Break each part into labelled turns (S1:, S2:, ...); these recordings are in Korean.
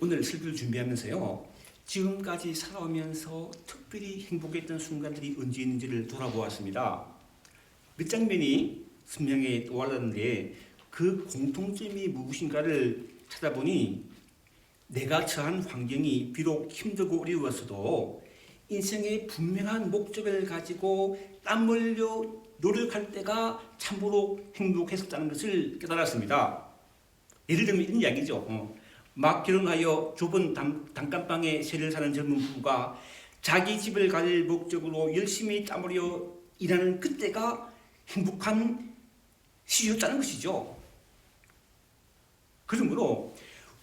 S1: 오늘 설교를 준비하면서요, 지금까지 살아오면서 특별히 행복했던 순간들이 언제 있는지를 돌아보았습니다. 몇 장면이 선명히 떠올랐는데 그 공통점이 무엇인가를 찾아보니 내가 처한 환경이 비록 힘들고 어려웠어도 인생의 분명한 목적을 가지고 땀 흘려 노력할 때가 참으로 행복했었다는 것을 깨달았습니다. 예를 들면 이런 이야기죠. 막 결혼하여 좁은 단칸방에 세를 사는 젊은 부부가 자기 집을 가질 목적으로 열심히 땀 흘려 일하는 그때가 행복한 시였다는 것이죠. 그러므로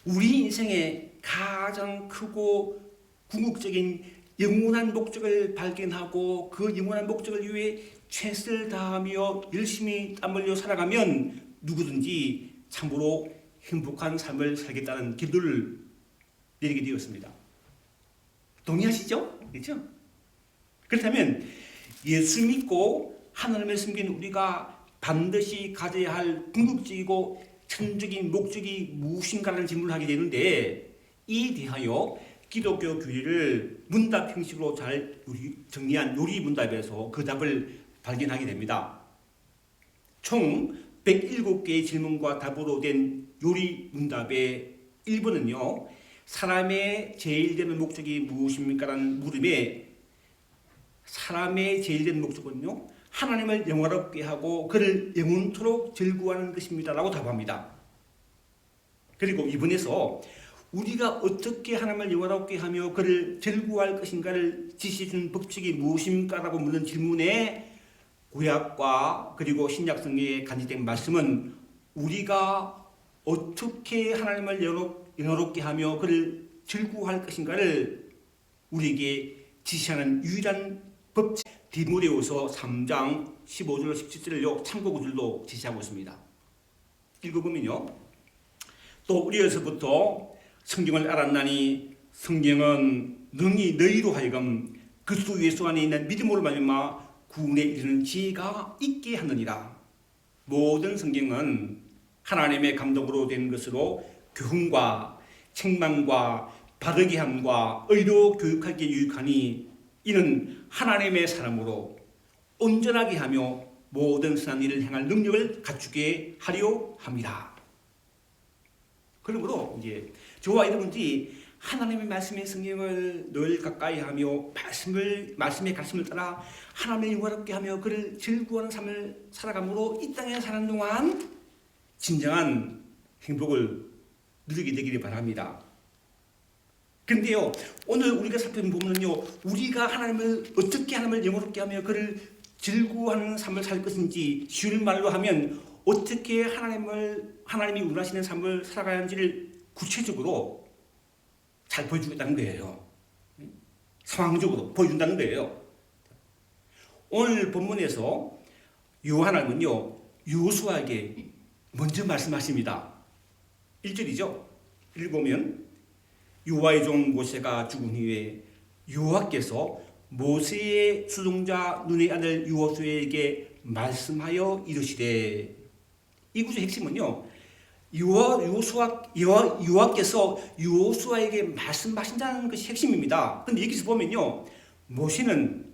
S1: 우리 인생의 가장 크고 궁극적인 영원한 목적을 발견하고 그 영원한 목적을 위해 최선을 다하며 열심히 땀 흘려 살아가면 누구든지 참으로 행복한 삶을 살겠다는 기도를 내리게 되었습니다. 동의하시죠? 그렇죠? 그렇다면 예수 믿고 하나님을 섬기는 우리가 반드시 가져야 할 궁극적이고 천적인 목적이 무엇인가라는 질문을 하게 되는데, 이에 대하여 기독교 교리를 문답 형식으로 잘 정리한 요리 문답에서 그 답을 발견하게 됩니다. 총 107개의 질문과 답으로 된 요리 문답의 1번은요, 사람의 제일 되는 목적이 무엇입니까? 라는 물음에 사람의 제일 되는 목적은요, 하나님을 영화롭게 하고 그를 영원토록 즐거워하는 것입니다 라고 답합니다. 그리고 2번에서 우리가 어떻게 하나님을 영화롭게 하며 그를 즐거워할 것인가를 지시해주는 법칙이 무엇입니까? 라고 묻는 질문에 구약과 그리고 신약성경에 간직된 말씀은 우리가 어떻게 하나님을 영화롭게 하며 그를 즐거워할 것인가를 우리에게 지시하는 유일한 법칙, 디모데후서 3장 15절 17절을요 참고 구절로 제시하고 있습니다. 읽어보면요, 또 어려서부터 성경을 알았나니 성경은 능히 너희로 하여금 그리스도 예수 안에 있는 믿음으로 말미암아 구원에 이르는 지혜가 있게 하느니라. 모든 성경은 하나님의 감동으로 된 것으로 교훈과 책망과 바르게 함과 의로 교육하기에 유익하니 이는 하나님의 사람으로 온전하게 하며 모든 선한 일을 행할 능력을 갖추게 하려 합니다. 그러므로 이제 저와 여러분들이 하나님의 말씀의 성경을 늘 가까이 하며 말씀의 가르침을 따라 하나님을 영화롭게 하며 그를 즐거워하는 삶을 살아감으로 이 땅에 사는 동안 진정한 행복을 누리게 되기를 바랍니다. 그런데요, 오늘 우리가 살펴본 부분은요, 우리가 어떻게 하나님을 영화롭게 하며 그를 즐거워하는 삶을 살 것인지, 쉬운 말로 하면 어떻게 하나님이 원하시는 삶을 살아가야 하는지를 구체적으로 잘 보여주겠다는 거예요. 상황적으로 보여준다는 거예요. 오늘 본문에서 하나님은요, 여호수아에게 먼저 말씀하십니다. 1절이죠. 읽어보면 여호와의 종 모세가 죽은 후에 여호와께서 모세의 수종자 눈의 아들 여호수아에게 말씀하여 이르시되, 이 구절의 핵심은요, 여호와께서 여호수아에게 말씀하신다는 것이 핵심입니다. 그런데 여기서 보면요, 모세는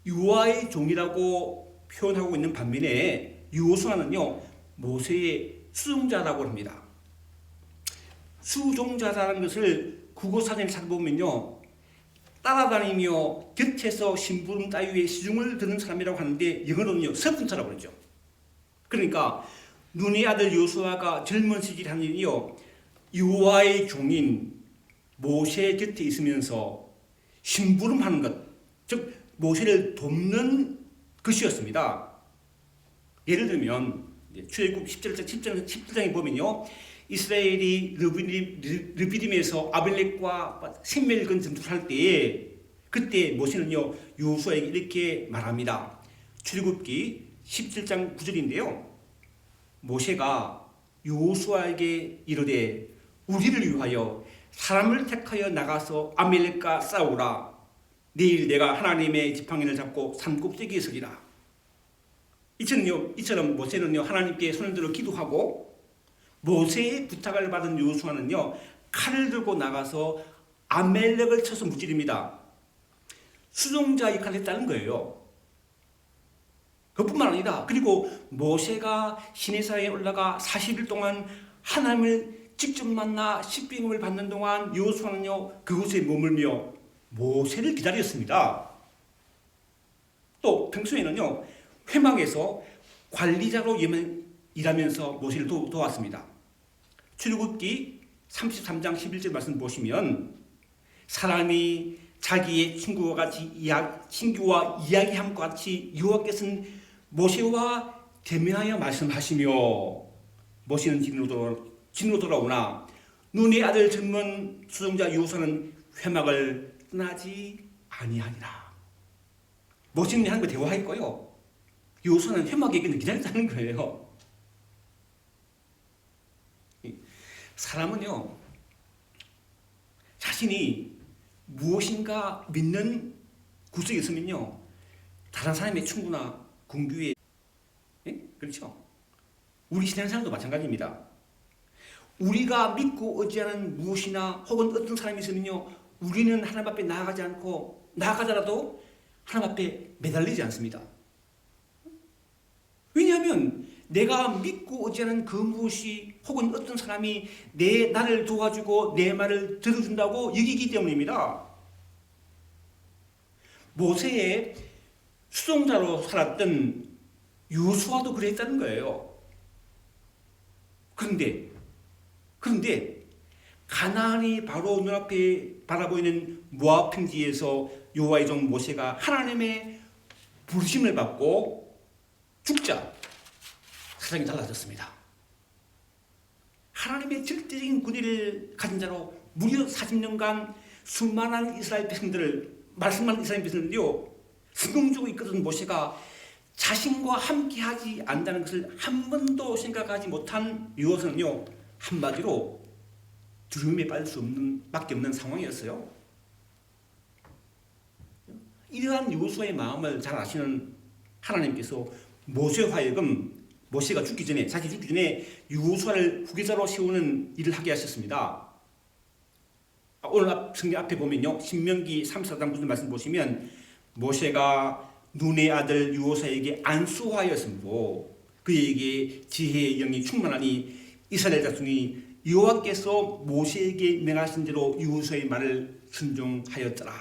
S1: 여호와의 종이라고 표현하고 있는 반면에 여호수아는요, 모세의 수종자라고 합니다. 수종자라는 것을 국어사전에 찾아보면요, 따라다니며 곁에서 심부름 따위의 시중을 드는 사람이라고 하는데 영어로는요, 서번트라고 그러죠. 그러니까 눈의 아들 여호수아가 젊은 시절에 한 일이요, 여호와의 종인 모세 곁에 있으면서 심부름하는 것, 즉 모세를 돕는 것이었습니다. 예를 들면 출애굽 17장에 보면요, 이스라엘이 르비딤에서 아벨렉과 셋멜건 전투를 할 때에 그때 모세는요, 여호수아에게 이렇게 말합니다. 출애굽기 17장 9절인데요. 모세가 여호수아에게 이르되 우리를 위하여 사람을 택하여 나가서 아멜렉과 싸우라. 내일 내가 하나님의 지팡이를 잡고 산 꼭대기에 서리라. 이처럼 모세는요, 하나님께 손을 들어 기도하고 모세의 부탁을 받은 여호수아는요, 칼을 들고 나가서 아멜렉을 쳐서 무찌릅니다. 수종자 역할을 했다는 거예요. 그뿐만 아니라 그리고 모세가 시내산에 올라가 40일 동안 하나님을 직접 만나 십계명을 받는 동안 여호수아는요 그곳에 머물며 모세를 기다렸습니다. 또 평소에는요 회막에서 관리자로 일하면서 모세를 도왔습니다. 출애굽기 33장 11절 말씀 보시면 사람이 자기의 친구와 이야기함과 같이 여호와께서는 모세와 대면하여 말씀하시며 모세는 진으로 돌아오나 눈의 아들 젊은 수종자 여호수아는 회막을 떠나지 아니하니라. 모세는 하나님과 대화했고요. 여호수아는 회막에 기다렸다는 거예요. 사람은요 자신이 무엇인가 믿는 구석에 있으면요 다른 사람의 충고나 궁규에 그렇죠? 우리 신앙생활도 마찬가지입니다. 우리가 믿고 의지하는 무엇이나 혹은 어떤 사람이 있으면요 우리는 하나님 앞에 나아가지 않고 나아가더라도 하나님 앞에 매달리지 않습니다. 왜냐하면 내가 믿고 의지하는 그 무엇이 혹은 어떤 사람이 나를 도와주고 내 말을 들어준다고 여기기 때문입니다. 모세의 수종자로 살았던 여호수아도 그랬다는 거예요. 그런데 가나안이 바로 눈앞에 바라보이는 모압 평지에서 여호와의 종 모세가 하나님의 부르심을 받고 죽자 사정이 달라졌습니다. 하나님의 절대적인 군의를 가진 자로 무려 40년간 수많은 이스라엘 백성들을 말씀하는 이스라엘 백성들이요 순종주고 이끌던 모세가 자신과 함께하지 않는다는 것을 한 번도 생각하지 못한 여호수아는요 한마디로 두려움에 빠질 수밖에 없는 상황이었어요. 이러한 여호수아의 마음을 잘 아시는 하나님께서 모세와 하여금 모세가 자기 죽기 전에 여호수아를 후계자로 세우는 일을 하게 하셨습니다. 오늘 성경 앞에 보면요 신명기 34장 9절 말씀 보시면 모세가 눈의 아들 여호수아에게 안수하였으므로 그에게 지혜의 영이 충만하니 이스라엘 자손이 여호와께서 모세에게 명하신 대로 여호수아의 말을 순종하였더라.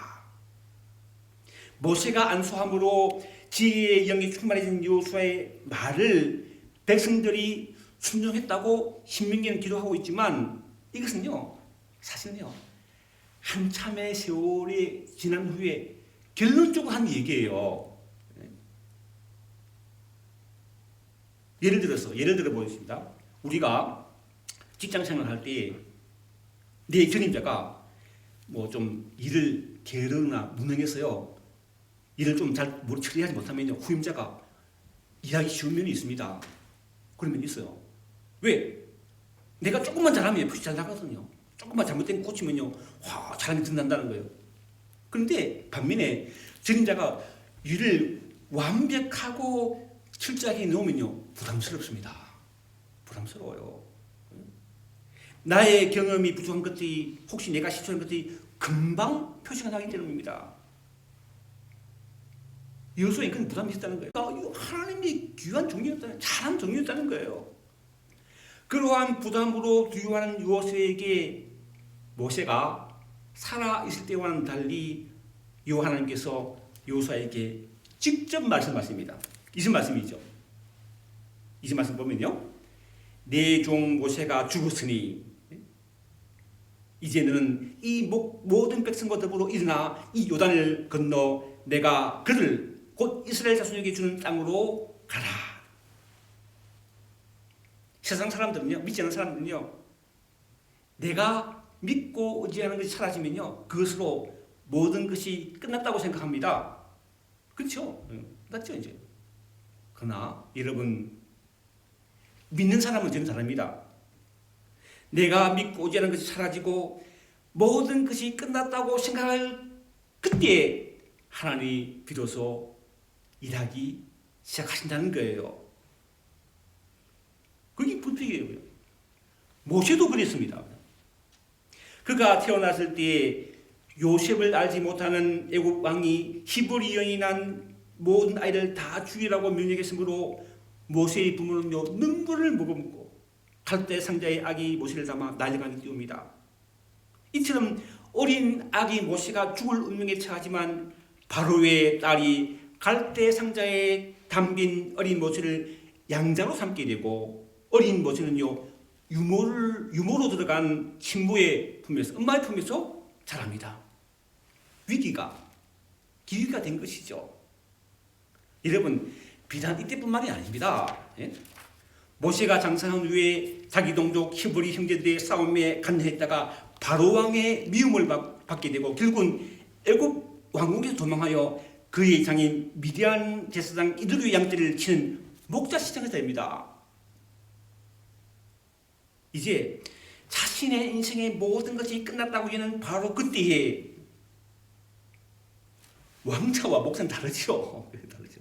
S1: 모세가 안수함으로 지혜의 영이 충만해진 여호수아의 말을 백성들이 순종했다고 신명기는 기록하고 있지만 이것은요 사실은요 한참의 세월이 지난 후에 결론적으로 한 얘기예요. 예를 들어 보겠습니다. 우리가 직장 생활할 때 내 전임자가 뭐 좀 일을 게으르거나 무능해서요 일을 좀 잘 처리하지 못하면요 후임자가 일하기 쉬운 면이 있습니다. 그런 면이 있어요. 왜? 내가 조금만 잘하면 훨씬 잘 나가거든요. 조금만 잘못된 거 고치면요 잘하면 든다는 거예요. 그런데 반면에 전임자가 일을 완벽하고 철저하게 넣으면요 부담스럽습니다. 부담스러워요. 나의 경험이 부족한 것들이 혹시 내가 실수한 것들이 금방 표시가 나기 때문입니다. 여호수아에게 그런 부담이 있었다는 거예요. 하나님이 귀한 종이었다는 잘한 종이었다는 거예요. 그러한 부담으로 두려워하는 여호수아에게 모세가 살아 있을 때와는 달리 하나님께서 여호수아에게 직접 말씀하십니다. 이전 말씀이죠. 이전 말씀 보면요. 내 종 모세가 죽었으니 이제 너는 이 모든 백성과 더불어 일어나 이 요단을 건너 내가 그를 곧 이스라엘 자손에게 주는 땅으로 가라. 세상 사람들은요, 믿지 않는 사람들은요, 내가 믿고 의지하는 것이 사라지면요, 그것으로 모든 것이 끝났다고 생각합니다. 그렇죠? 맞죠, 이제. 그러나 여러분, 믿는 사람은 저는 잘합니다. 내가 믿고 의지하는 것이 사라지고 모든 것이 끝났다고 생각할 그때 하나님이 비로소 일하기 시작하신다는 거예요. 그게 불필요해요. 모세도 그랬습니다. 그가 태어났을 때에 요셉을 알지 못하는 애굽 왕이 히브리 여인이 난 모든 아이를 다 죽이라고 명령했으므로 모세의 부모는요 눈물을 머금고 갈대 상자에 아기 모세를 담아 날려가는 띄웁니다. 이처럼 어린 아기 모세가 죽을 운명에 처하지만 바로의 딸이 갈대 상자에 담긴 어린 모세를 양자로 삼게 되고 어린 모세는요 유모로 들어간 친부의 품에서 엄마의 품에서 자랍니다. 위기가 기회가 된 것이죠. 여러분 비단 이때뿐만이 아닙니다. 예? 모세가 장성한 후에 자기 동족 히브리 형제들의 싸움에 간해했다가 바로 왕의 미움을 받게 되고 결국은 애굽 왕궁에서 도망하여 그의 장인 미디안 제사장 이드루의 양떼를 치는 목자 시장이 됩니다. 이제 자신의 인생의 모든 것이 끝났다고 여는 바로 그때에 왕자와 목사는 다르죠.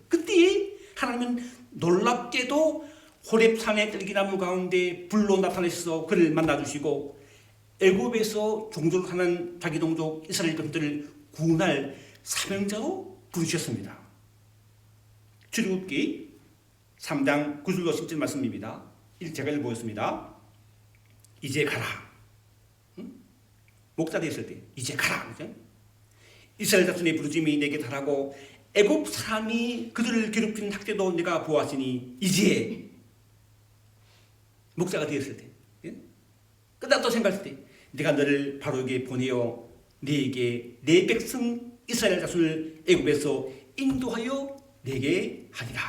S1: 그때 하나님은 놀랍게도 호렙산의 들기나무 가운데 불로 나타내셔서 그를 만나주시고 애굽에서 종조를 하는 자기 동족 이스라엘 백성들을 구원할 사명자로 부르셨습니다. 출애굽기 3장 9절로 10절 말씀입니다. 제가 읽어보겠습니다. 이제 가라. 목자 되었을 때 이제 가라. 그죠? 이스라엘 자손의 부르짐이 내게 달하고 애굽 사람이 그들을 괴롭히는 학대도 내가 보았으니 이제 목자가 되었을 때 끝났다고 생각할 때 내가 너를 바로에게 보내어 네게 내 백성 이스라엘 자손을 애굽에서 인도하여 내게 하리라.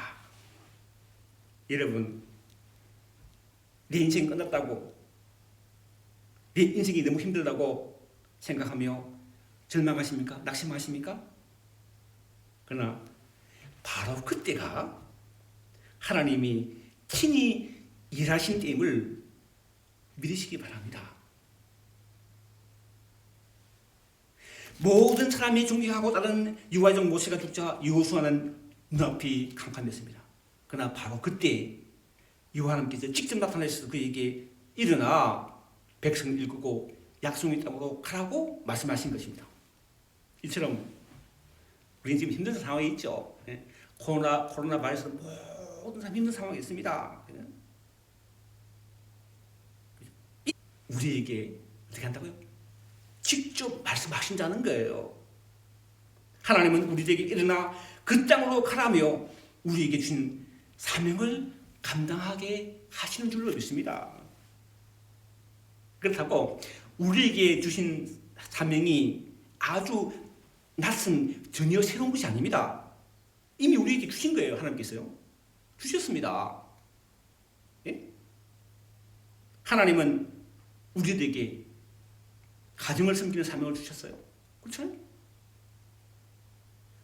S1: 여러분 내 인생 끝났다고 내 인생이 너무 힘들다고 생각하며 절망하십니까? 낙심하십니까? 그러나 바로 그때가 하나님이 친히 일하신 때임을 믿으시기 바랍니다. 모든 사람이 존경하고 따르는 유아종 모세가 죽자 여호수아는 눈앞이 캄캄했습니다. 그러나 바로 그때 여호와 하나님께서 직접 나타나셔서 그에게 일어나 백성을 일구고 약속의 땅으로 가라고 말씀하신 것입니다. 이처럼 우리는 지금 힘든 상황에 있죠. 코로나 바이러스 모든 사람 힘든 상황에 있습니다. 우리에게 어떻게 한다고요? 직접 말씀하신다는 거예요. 하나님은 우리에게 일어나 그 땅으로 가라며 우리에게 주신 사명을 감당하게 하시는 줄로 믿습니다. 그렇다고 우리에게 주신 사명이 아주 낯선 전혀 새로운 것이 아닙니다. 이미 우리에게 주신 거예요. 하나님께서요. 주셨습니다. 예? 하나님은 우리들에게 가정을 섬기는 사명을 주셨어요. 그렇죠?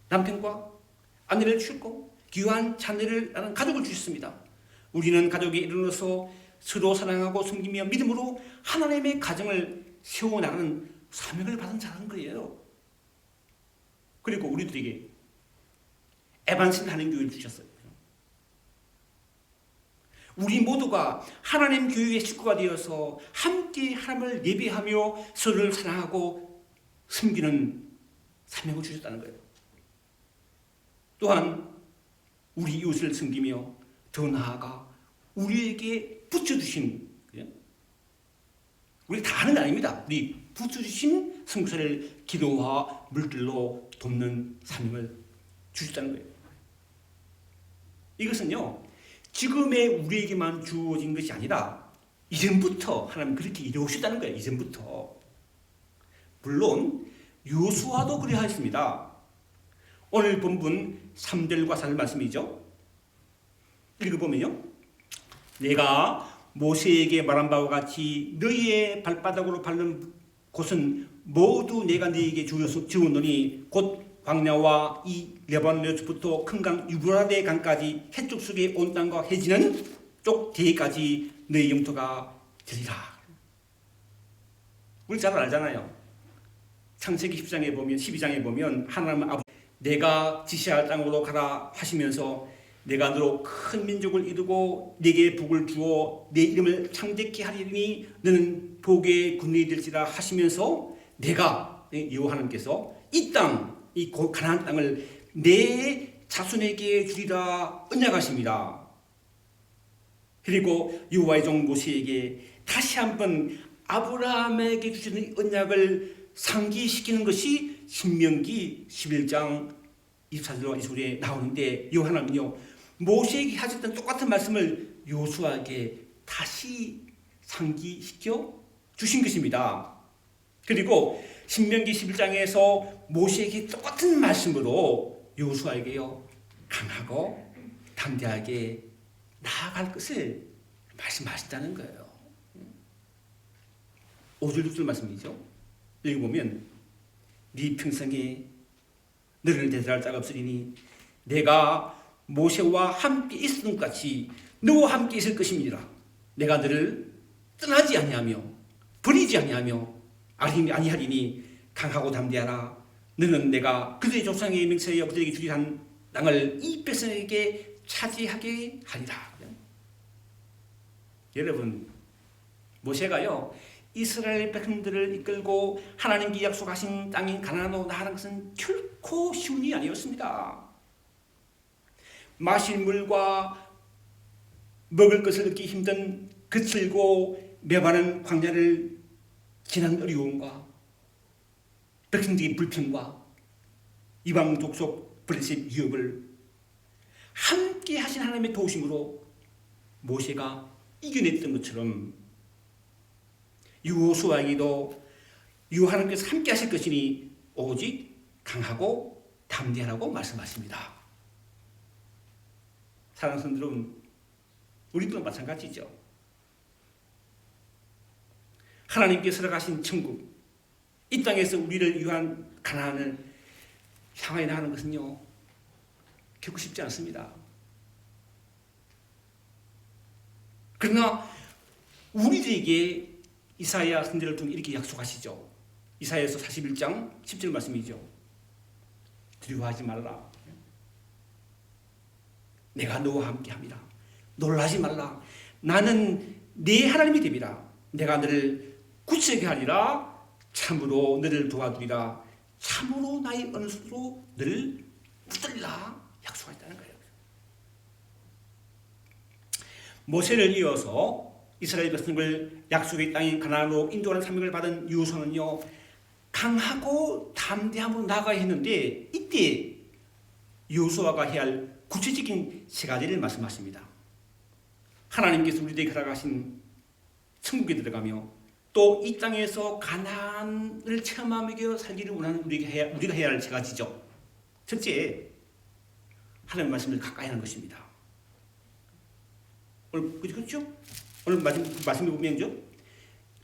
S1: 남편과 아내를 주셨고 귀한 자녀를 낳은 가족을 주셨습니다. 우리는 가족이 일어나서 서로 사랑하고 섬기며 믿음으로 하나님의 가정을 세워나가는 사명을 받은 자라는 거예요. 그리고 우리들에게 에반신 하는 교회를 주셨어요. 우리 모두가 하나님 교회의 식구가 되어서 함께 하나님을 예배하며 서로를 사랑하고 섬기는 사명을 주셨다는 거예요. 또한 우리 이웃을 섬기며 더 나아가 우리에게 붙여주신, 우리 다 하는 게 아닙니다. 우리 붙여주신 성사를 기도와 물질로 돕는 사명을 주셨다는 거예요. 이것은요 지금의 우리에게만 주어진 것이 아니라 이전부터 하나님 그렇게 이루셨다는 거예요. 이전부터. 물론 요수아도 그래 하였습니다. 오늘 본문 3절과 4절 말씀이죠. 읽어보면요, 내가 모세에게 말한 바와 같이 너희의 발바닥으로 밟는 곳은 모두 내가 너희에게 주었노니 곧 광야와 이 레바논에서부터 큰 강 유브라데 강까지 해쪽 속에 온 땅과 해지는 쪽 대까지 너희 영토가 되리라. 우리 잘 알잖아요. 창세기 12장에 보면 하나님은 아버지 내가 지시할 땅으로 가라 하시면서 내가 너로 큰 민족을 이루고 네게 복을 주어 내 이름을 창대케 하리니 너는 복의 군인이 될지라 하시면서 내가 여호와 하나님께서 이 땅, 이 가나안 땅을 내 자손에게 주리라 언약하십니다. 그리고 여호와의 종 모세에게 다시 한번 아브라함에게 주시는 언약을 상기시키는 것이 신명기 11장 24절과 25절에 나오는데 여호와 하나님은요 모세에게 하셨던 똑같은 말씀을 여호수아에게 다시 상기시켜 주신 것입니다. 그리고 신명기 11장에서 모세에게 똑같은 말씀으로 여호수아에게요 강하고 담대하게 나아갈 것을 말씀하신다는 거예요. 5절 6절 말씀이죠. 읽어보면 네 평생에 너를 대적할 자가 없으리니 내가 모세와 함께 있었던 것 같이 너와 함께 있을 것입니다. 내가 너를 떠나지 아니하며 버리지 아니하며 아니하리니 강하고 담대하라. 너는 내가 그들의 조상의 맹세하여 그들에게 주리한 땅을 이 백성에게 차지하게 하리라. 여러분 모세가요 이스라엘 백성들을 이끌고 하나님께 약속하신 땅인 가나안으로 나아가는 것은 결코 쉬운 일이 아니었습니다. 마실 물과 먹을 것을 얻기 힘든 거칠고 메마른 광야를 지난 어려움과 백성들의 불평과 이방 족속 블레셋 위협을 함께 하신 하나님의 도우심으로 모세가 이겨냈던 것처럼 여호수아에게도 여호와 하나님께서 함께 하실 것이니 오직 강하고 담대하라고 말씀하십니다. 사랑하는 성도 여러분, 우리도 마찬가지죠. 하나님께서 허락하신 천국, 이 땅에서 우리를 위한 가나안을 향하여 나가는 것은요 결코 쉽지 않습니다. 그러나 우리들에게 이사야 선지자를 통해 이렇게 약속하시죠. 이사야서 41장 10절 말씀이죠. 두려워하지 말라. 내가 너와 함께함이라. 놀라지 말라. 나는 네 하나님이 됨이라. 내가 너를 굳세게 하리라. 참으로 너를 도와주리라. 참으로 나의 어느 손으로 너를 붙들리라. 약속하셨다는 거예요. 모세를 이어서 이스라엘 백성을 약속의 땅인 가나안으로 인도하는 사명을 받은 여호수아는요 강하고 담대함으로 나아가야 했는데 이때 여호수아가 해야 할 구체적인 세 가지를 말씀하십니다. 하나님께서 우리에게 허락하신 천국에 들어가며 또 이 땅에서 가나안을 체험하며 살기를 원하는 우리가 해야 할 세 가지죠. 첫째, 하나님의 말씀을 가까이 하는 것입니다. 오늘 그렇죠? 오늘 말씀해 보면요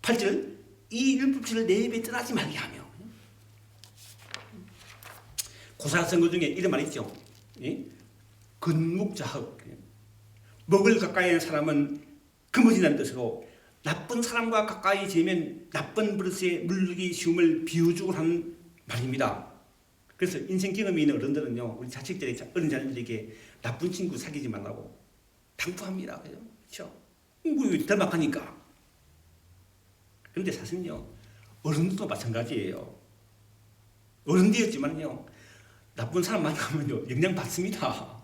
S1: 8절 이 율법지를 내 입에 떠나지 말게 하며 고사성어 중에 이런 말이 있죠. 근묵자흑 먹을 가까이 하는 사람은 금어진다는 뜻으로 나쁜 사람과 가까이 지내면 나쁜 버릇에 물르기 쉬움을 비유적으로 하는 말입니다. 그래서 인생 경험이 있는 어른들은요 우리 자식들이 어린 자녀들에게 나쁜 친구 사귀지 말라고 당부합니다. 그렇죠? 덜막하니까. 그런데 사실은요 어른들도 마찬가지예요. 어른되었지만요 나쁜 사람 만나면요 영향 받습니다.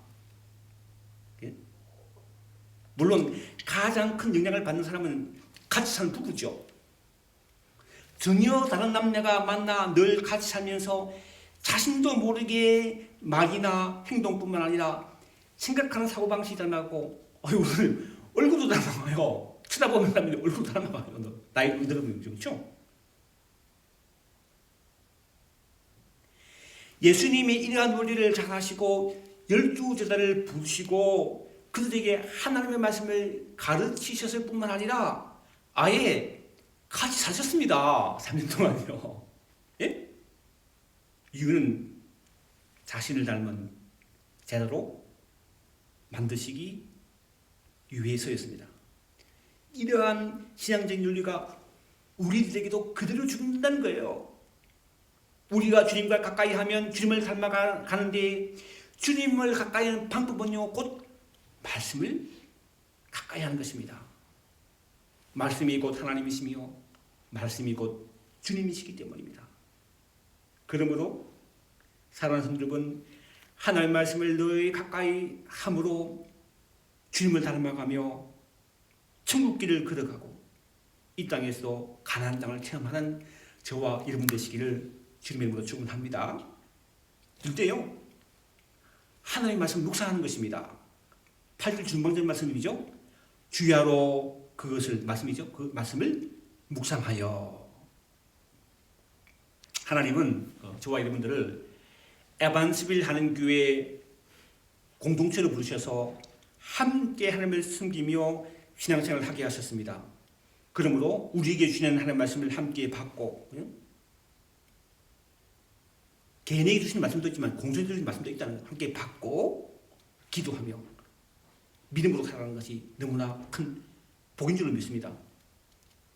S1: 물론 가장 큰 영향을 받는 사람은 같이 사는 부부죠. 전혀 다른 남녀가 만나 늘 같이 살면서 자신도 모르게 말이나 행동뿐만 아니라 생각하는 사고방식이 닮아가고 얼굴도 닮아가요. 쳐다보는 사람이 얼굴도 닮아가요. 나이 들으면 그렇죠? 예수님이 이러한 원리를 잘 하시고 12제자를 부르시고 그들에게 하나님의 말씀을 가르치셨을 뿐만 아니라 아예 같이 사셨습니다. 3년 동안요. 예? 이유는 자신을 닮은 제자로 만드시기 위해서였습니다. 이러한 신앙적인 윤리가 우리들에게도 그대로 죽는다는 거예요. 우리가 주님과 가까이 하면 주님을 닮아가는데 주님을 가까이 하는 방법은요 곧 말씀을 가까이 하는 것입니다. 말씀이 곧 하나님이시며 말씀이 곧 주님이시기 때문입니다. 그러므로 사랑하는 성도 여러분, 하나님의 말씀을 늘 가까이 함으로 주님을 닮아가며 천국길을 걸어가고 이 땅에서 가나안 땅을 체험하는 저와 여러분 되시기를 주님의 이름으로 축원합니다. 둘째요, 하나님의 말씀을 묵상하는 것입니다. 8절 중반절 말씀이죠. 주야로 그것을 말씀이죠. 그 말씀을 묵상하여. 하나님은 저와 여러분들을 에반스빌 하는 교회 공동체로 부르셔서 함께 하나님을 섬기며 신앙생활을 하게 하셨습니다. 그러므로 우리에게 주시는 하나님의 말씀을 함께 받고, 개인에게 주시는 말씀도 있지만 공동체에 주시는 말씀도 있다는 걸 함께 받고 기도하며 믿음으로 살아가는 것이 너무나 큰 복인 줄로 믿습니다.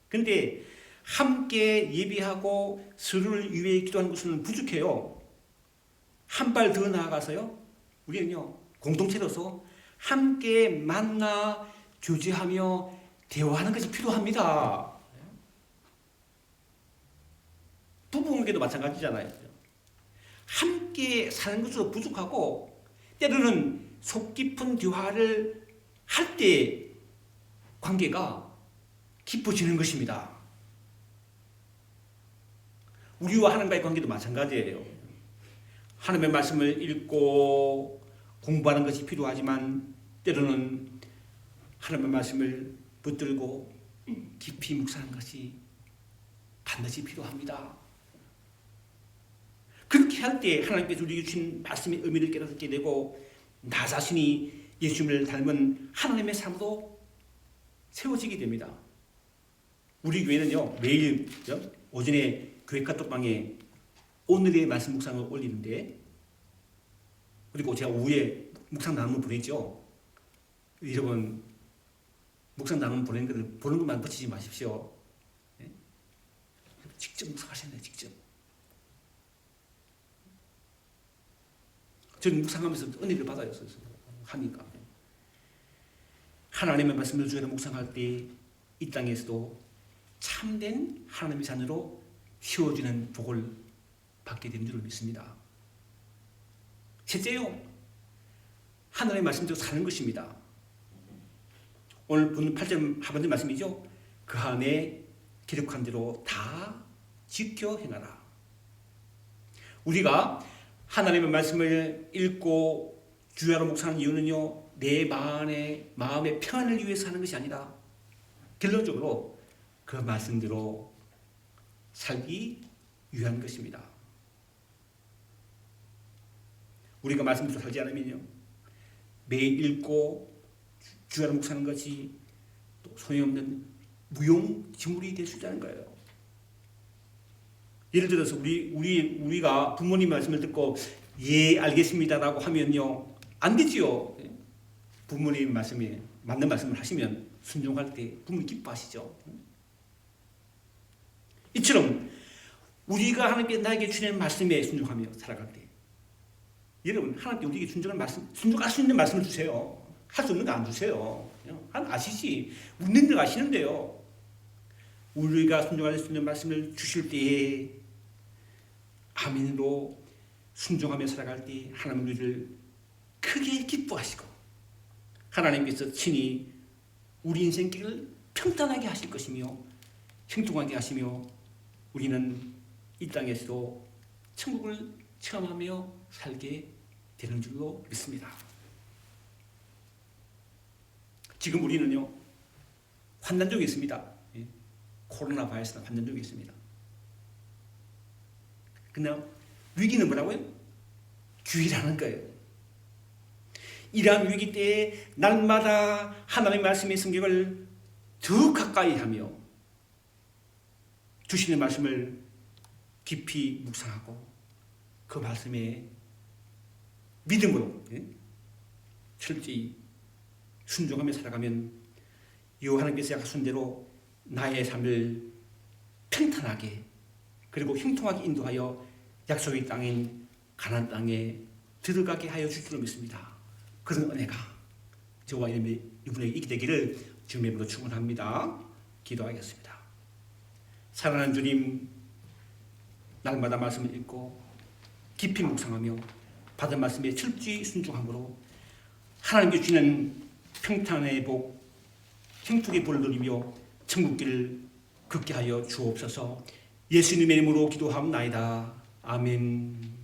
S1: 그런데 함께 예배하고 서로를 위해 기도하는 것은 부족해요. 한 발 더 나아가서요, 우리는요 공동체로서 함께 만나 교제하며 대화하는 것이 필요합니다. 부부관계도 마찬가지잖아요. 함께 사는 것으로 부족하고 때로는 속 깊은 대화를 할 때 관계가 깊어지는 것입니다. 우리와 하나님과의 관계도 마찬가지예요. 하나님의 말씀을 읽고 공부하는 것이 필요하지만 때로는 하나님의 말씀을 붙들고 깊이 묵상하는 것이 반드시 필요합니다. 그렇게 할 때 하나님께서 우리에게 주신 말씀의 의미를 깨닫게 되고 나 자신이 예수님을 닮은 하나님의 삶으로 세워지게 됩니다. 우리 교회는요 매일 오전에 교회 카톡방에 오늘의 말씀 묵상을 올리는데, 그리고 제가 오후에 묵상 나눔을 보내죠. 여러분 묵상 나눔 보내는 것을 보는 것만 붙이지 마십시오. 직접 묵상하셔야 돼요. 직접. 저는 묵상하면서 은혜를 받아요. 하니까 하나님의 말씀을 주에 묵상할 때 이 땅에서도 참된 하나님의 자녀로 세워지는 복을 받게 되는 줄 믿습니다. 셋째요, 하나님의 말씀대로 사는 것입니다. 오늘 본 8절 하반절 말씀이죠. 그 안에 기록한 대로 다 지켜 행하라. 우리가 하나님의 말씀을 읽고 주야로 묵상하는 이유는요, 내 마음의 평안을 위해서 하는 것이 아니라 결론적으로 그 말씀대로 살기 위한 것입니다. 우리가 말씀대로 살지 않으면요, 매일 읽고 주야로 묵상하는 것이 또 소용없는 무용지물이 될 수 있다는 거예요. 예를 들어서 우리가 부모님 말씀을 듣고 예 알겠습니다라고 하면요 안 되지요. 부모님 말씀에 맞는 말씀을 하시면 순종할 때 부모님 기뻐하시죠. 이처럼 우리가 하나님께 나에게 주시는 말씀에 순종하며 살아갈 때, 여러분 하나님께 우리에게 순종할 수 있는 말씀을 주세요. 할 수 없는 거 안 주세요. 하나님 아시지. 웃는 걸 아시는데요. 우리가 순종할 수 있는 말씀을 주실 때에 아멘으로 순종하며 살아갈 때 하나님 우리를 크게 기뻐하시고 하나님께서 친히 우리 인생길을 평탄하게 하실 것이며 형통하게 하시며 우리는 이 땅에서도 천국을 체험하며 살게 되는 줄로 믿습니다. 지금 우리는요 환난 중에 있습니다. 코로나 바이러스는 환난 중에 있습니다. 그냥 위기는 뭐라고요? 주의라는 거예요. 이러한 위기 때에 날마다 하나님의 말씀의 성경을 더 가까이 하며 주시는 말씀을 깊이 묵상하고 그 말씀에 믿음으로 철저히 순종하며 살아가면 하나님께서 약속하신 대로 나의 삶을 평탄하게 그리고 형통하게 인도하여 약속의 땅인 가나안 땅에 들어가게 하여 줄 줄로 믿습니다. 그런 은혜가 저와 이분에게 있게 되기를 주님의 이름으로 축원합니다. 기도하겠습니다. 사랑하는 주님, 날마다 말씀을 읽고 깊이 묵상하며 받은 말씀에 철저히 순종함으로 하나님께 주시는 평탄의 복, 행복의 복을 누리며 천국길을 걷게 하여 주옵소서. 예수님의 이름으로 기도하옵나이다. 아멘.